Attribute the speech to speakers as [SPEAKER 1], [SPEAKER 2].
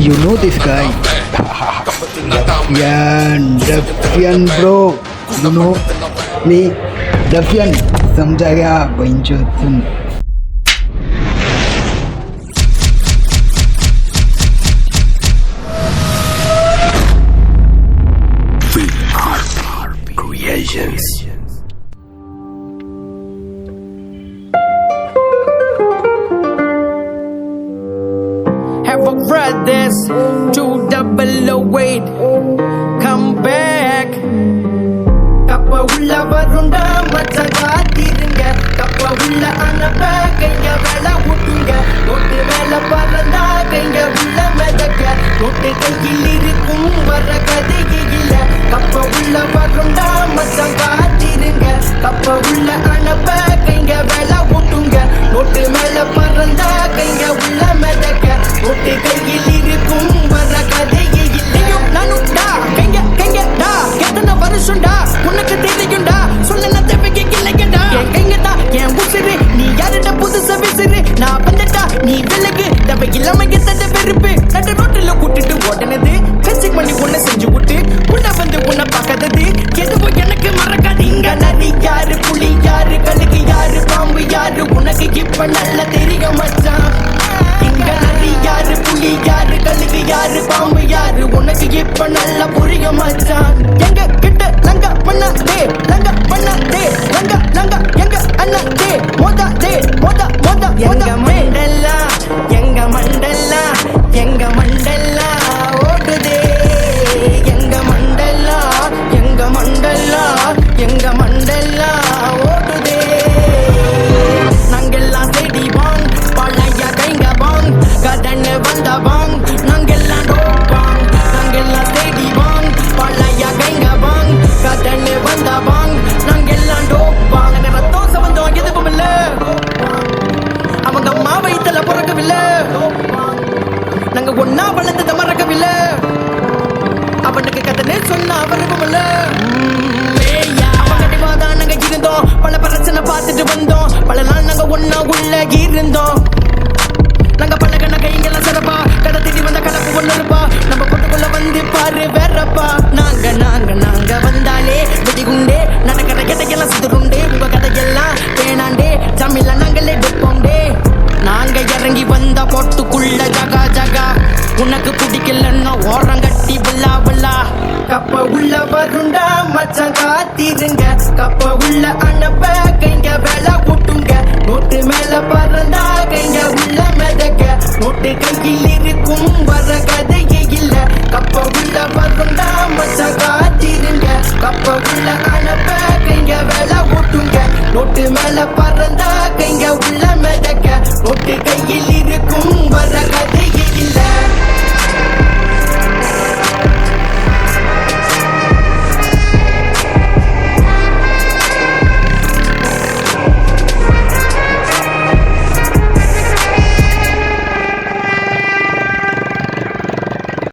[SPEAKER 1] You know this guy? Defian bro. You know me? Defian. समझा गया बंचो तुम.
[SPEAKER 2] Creations.
[SPEAKER 3] Have a brothers 208 come back. கப்ப உள்ள வருண்டா மச்சான் காத்திருங்க. கப்ப உள்ள அனுப்ப கைங்க வேலை விட்டுங்க. நோட்டு மேல பறந்தா கைங்க உள்ள மிதக்க. நோட்டு கையில் இருக்கும் வர கதையே இல்ல. கப்ப உள்ள வருண்டா மச்சான் காத்திருங்க. கப்ப உள்ள அனுப்ப கைங்க வேலை விட்டுங்க. நோட்டு மேல பறந்தா கைங்க உள்ள மிதக்க. நோட்டு கையில் இருக்கும் வர கதையே இல்லையும் நானுண்டா கைங்க கைங்கடா எத்தனை வருஷம்டா உனக்கு தெரியும்டா சொல்ல நான் தேவைக்கு இல்லைங்கடா என் கைங்கடா என் உசிறு நீ யாருடா புதுசா விசிறு நான் வந்துட்டா நீ விலகு தவ இல்லாம எத்தனை வெறுப்பு நட்டு ரோட்டில் கூட்டிட்டு ஓடனது கட்சி பண்ணி உன்னை செஞ்சு விட்டு உன்னை வந்து உன்னை பார்க்காதது எதுவும் எனக்கு மறக்காது இங்க நரி யாரு புலி யாரு கழுகு யாரு பாம்பு யாரு உனக்கு இப்ப நல்லா தெரியும் மச்சான் இங்க நரி யாரு புலி யாரு கழுகு யாரு பாம்பு யாரு உனக்கு இப்ப நல்லா புரியும் மச்சான் எங்க கிட்ட லங்க பண்ணாதே லங்க பண்ணாதே லங்க லங்க எங்க அண்ணாதே மோதாதே மோதா மோதா எங்க மண்டலா எங்க மண்டலா எங்க மண்டலா ஓடுதே எங்க மண்டலா எங்க மண்டலா எங்க மண்டலா ஓடுதே நாங்கெல்லாம் தேடி வாங் பழைய கைங்க வாங் கடனை வந்த வாங் நாங்கெல்லாம் டோப்பாங் நாங்கெல்லாம் தேடி வாங் பழைய கைங்க வாங் கடனை வந்த வாங் நாங்கெல்லாம் டோப்பாங் நாங்க ரத்தம் சம்பந்தம் எதுவும் இல்ல அவங்க அம்மா வயிற்றுல பிறக்கவில்லை நாங்க ஒன்னா வளர்ந்ததை மறக்கவில்லை அவனுக்கு கதனை சொன்ன அவருக்கும் இல்ல அவங்கடிவாதான் நாங்க இருந்தோம் பல பிரச்சனை பார்த்துட்டு வந்தோம் பல நாள் நாங்க ஒன்னா உள்ள இருந்தோம் நாங்க பழகன கைங்கெல்லாம் சிறப்பா கடை தேடி வந்த கலப்பு ஒண்ணு இருப்பா நம்ம பொட்டுக்குள்ள வந்து பாரு வேறப்பா நாங்க நாங்க நாங்க வந்தாலே வெடிகுண்டே நடக்கிற கதையெல்லாம் சுதுருண்டே உங்க கதையெல்லாம் வேணாண்டே ஜாமில நாங்களே எடுப்போண்டே நாங்க இறங்கி வந்த பொட்டுக்குள்ள ஜகா ஜகா உனக்கு பிடிக்கலன்னா ஓரம் கட்டி வில்லா வில்லா கப்ப உள்ள வருண்டா மச்சான் காத்திருங்க கப்ப உள்ள அனுப்ப கைங்க வேலை விட்டுங்க நோட்டு மேல பறந்தா கைங்க உள்ள மிதக்க நோட்டு கையில் இருக்கும் வர கதையே இல்ல கப்ப உள்ள வருண்டா மச்சான் காத்திருங்க கப்ப உள்ள அனுப்ப கைங்க வேலை விட்டுங்க நோட்டு மேல பறந்தா கைங்க உள்ள மிதக்க நோட்டு கையில்